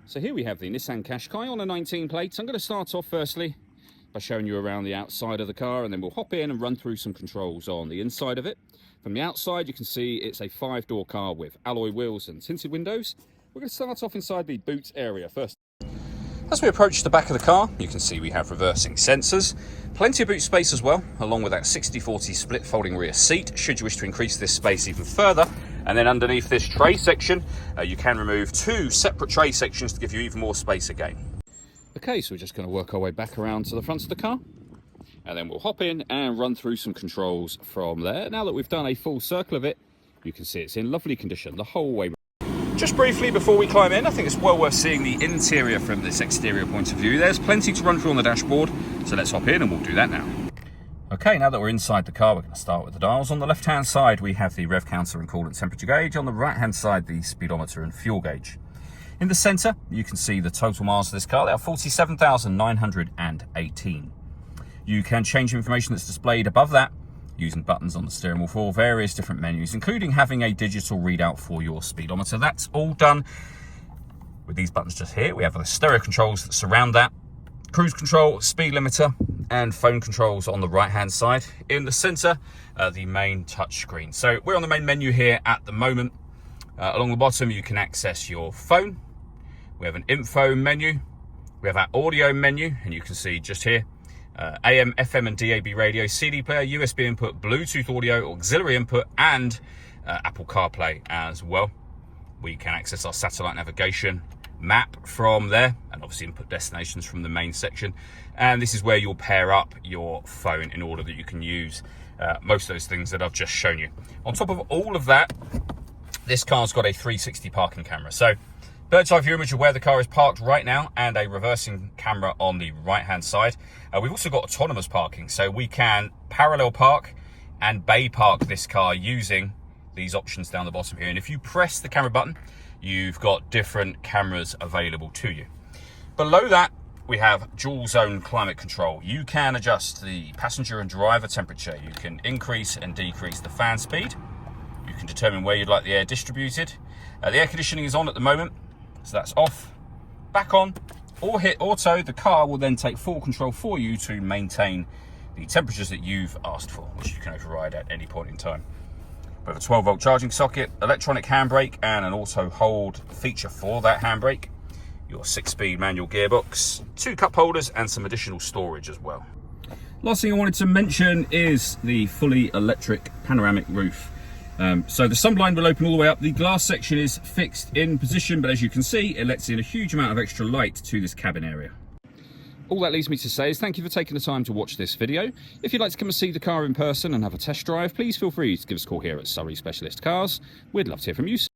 So here we have the Nissan Qashqai on a 19 plate. I'm going to start off firstly by showing you around the outside of the car, and then we'll hop in and run through some controls on the inside of it. From the outside you can see it's a 5-door car with alloy wheels and tinted windows. We're going to start off inside the boot area first. As we approach the back of the car, you can see we have reversing sensors, plenty of boot space as well, along with that 60/40 split folding rear seat, should you wish to increase this space even further. And then underneath this tray section, you can remove 2 separate tray sections to give you even more space again. Okay, so we're just going to work our way back around to the front of the car, and then we'll hop in and run through some controls from there. Now that we've done a full circle of it, you can see it's in lovely condition the whole way. Just briefly before we climb in, I think it's well worth seeing the interior from this exterior point of view. There's plenty to run through on the dashboard, so let's hop in and we'll do that now. Okay, now that we're inside the car, we're going to start with the dials. On the left-hand side, we have the rev counter and coolant temperature gauge. On the right-hand side, the speedometer and fuel gauge. In the centre, you can see the total miles of this car. They are 47,918. You can change information that's displayed above that using buttons on the steering wheel for various different menus, including having a digital readout for your speedometer. That's all done with these buttons just here. We have the stereo controls that surround that, cruise control, speed limiter, and phone controls on the right-hand side. In the centre, the main touch screen. So we're on the main menu here at the moment. Along the bottom, you can access your phone. We have an info menu. We have our audio menu, and you can see just here, AM, FM, and DAB radio, CD player, USB input, Bluetooth audio, auxiliary input, and Apple CarPlay as well. We can access our satellite navigation map from there, and obviously input destinations from the main section. And this is where you'll pair up your phone in order that you can use most of those things that I've just shown you. On top of all of that, this car's got a 360 parking camera. So bird's eye view image of where the car is parked right now, and a reversing camera on the right hand side. We've also got autonomous parking, so we can parallel park and bay park this car using these options down the bottom here. And if you press the camera button, you've got different cameras available to you. Below that, we have dual zone climate control. You can adjust the passenger and driver temperature. You can increase and decrease the fan speed. You can determine where you'd like the air distributed. The air conditioning is on at the moment, so that's off, back on, or hit auto. The car will then take full control for you to maintain the temperatures that you've asked for, which you can override at any point in time. We have a 12-volt charging socket, electronic handbrake, and an auto hold feature for that handbrake. Your 6-speed manual gearbox, 2 cup holders, and some additional storage as well. Last thing I wanted to mention is the fully electric panoramic roof. So the sunblind will open all the way up. The glass section is fixed in position, but as you can see, it lets in a huge amount of extra light to this cabin area. All that leaves me to say is thank you for taking the time to watch this video. If you'd like to come and see the car in person and have a test drive, please feel free to give us a call here at Surrey Specialist Cars. We'd love to hear from you soon.